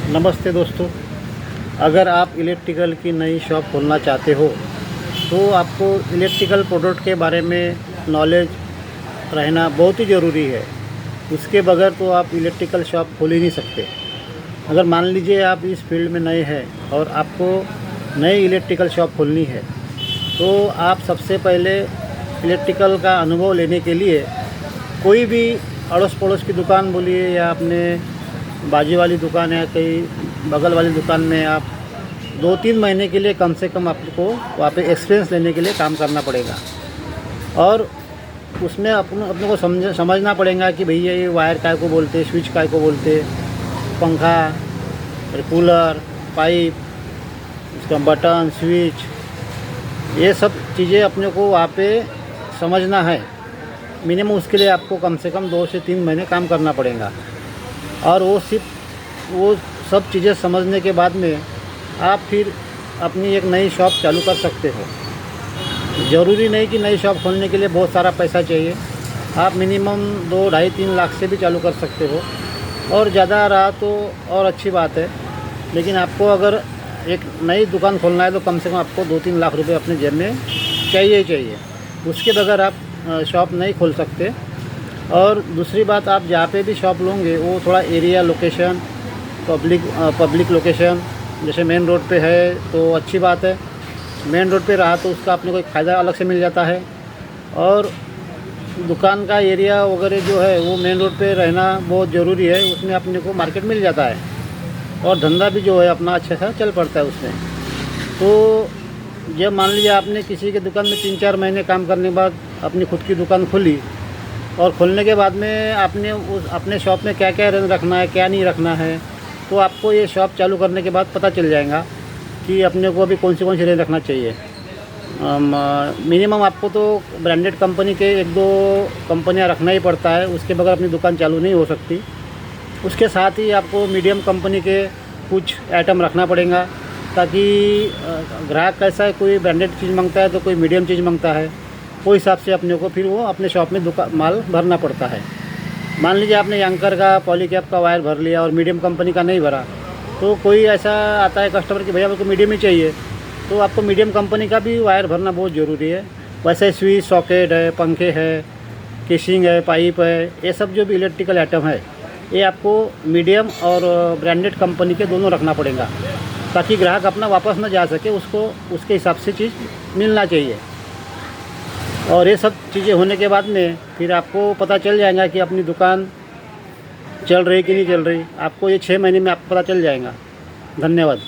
नमस्ते दोस्तों। अगर आप इलेक्ट्रिकल की नई शॉप खोलना चाहते हो तो आपको इलेक्ट्रिकल प्रोडक्ट के बारे में नॉलेज रहना बहुत ही ज़रूरी है। उसके बगैर तो आप इलेक्ट्रिकल शॉप खोल ही नहीं सकते। अगर मान लीजिए आप इस फील्ड में नए हैं और आपको नई इलेक्ट्रिकल शॉप खोलनी है तो आप सबसे पहले इलेक्ट्रिकल का अनुभव लेने के लिए कोई भी अड़ोस पड़ोस की दुकान बोलिए या अपने बाजू वाली दुकान है, कहीं बगल वाली दुकान में आप 2-3 महीने के लिए कम से कम आपको वहाँ पे एक्सपीरियंस लेने के लिए काम करना पड़ेगा। और उसमें अपने को समझना पड़ेगा कि भैया ये वायर काय को बोलते, स्विच काय को बोलते, पंखा, कूलर, पाइप, उसका बटन, स्विच, ये सब चीज़ें अपने को वहाँ पे समझना है। मिनिमम उसके लिए आपको कम से कम 2 से 3 महीने काम करना पड़ेगा। और वो सब चीज़ें समझने के बाद में आप फिर अपनी एक नई शॉप चालू कर सकते हो। ज़रूरी नहीं कि नई शॉप खोलने के लिए बहुत सारा पैसा चाहिए। आप मिनिमम 2, 2.5, 3 लाख से भी चालू कर सकते हो, और ज़्यादा रहा तो और अच्छी बात है। लेकिन आपको अगर एक नई दुकान खोलना है तो कम से कम आपको 2-3 लाख रुपए अपने जेब में चाहिए। उसके बगैर आप शॉप नहीं खोल सकते। और दूसरी बात, आप जहाँ पे भी शॉप लोगे वो थोड़ा एरिया लोकेशन, पब्लिक लोकेशन, जैसे मेन रोड पे है तो अच्छी बात है। मेन रोड पे रहा तो उसका अपने को एक फ़ायदा अलग से मिल जाता है। और दुकान का एरिया वगैरह जो है वो मेन रोड पे रहना बहुत ज़रूरी है। उसमें अपने को मार्केट मिल जाता है और धंधा भी जो है अपना अच्छा सा चल पड़ता है उसमें। तो जब मान लीजिए आपने किसी के दुकान में 3-4 महीने काम करने के बाद अपनी खुद की दुकान खोली, और खोलने के बाद में आपने अपने शॉप में क्या क्या रेंज रखना है, क्या नहीं रखना है, तो आपको ये शॉप चालू करने के बाद पता चल जाएगा कि अपने को अभी कौन सी रेंज रखना चाहिए। मिनिमम आपको तो ब्रांडेड कंपनी के 1-2 कंपनियां रखना ही पड़ता है, उसके बगैर अपनी दुकान चालू नहीं हो सकती। उसके साथ ही आपको मीडियम कंपनी के कुछ आइटम रखना पड़ेगा, ताकि ग्राहक कैसा है, कोई ब्रांडेड चीज़ मांगता है तो कोई मीडियम चीज़ मांगता है, वो हिसाब से अपने को फिर वो अपने शॉप में माल भरना पड़ता है। मान लीजिए आपने एंकर का, पॉलीकैप का वायर भर लिया और मीडियम कंपनी का नहीं भरा, तो कोई ऐसा आता है कस्टमर कि भैया मेरे को मीडियम ही चाहिए, तो आपको मीडियम कंपनी का भी वायर भरना बहुत ज़रूरी है। वैसे स्विच, सॉकेट है, पंखे है, केसिंग है, पाइप है, ये सब जो भी इलेक्ट्रिकल आइटम है ये आपको मीडियम और ब्रांडेड कंपनी के दोनों रखना पड़ेगा, ताकि ग्राहक अपना वापस ना जा सके, उसको उसके हिसाब से चीज़ मिलना चाहिए। और ये सब चीज़ें होने के बाद में फिर आपको पता चल जाएगा कि अपनी दुकान चल रही कि नहीं चल रही। आपको ये 6 महीने में आपको पता चल जाएगा। धन्यवाद।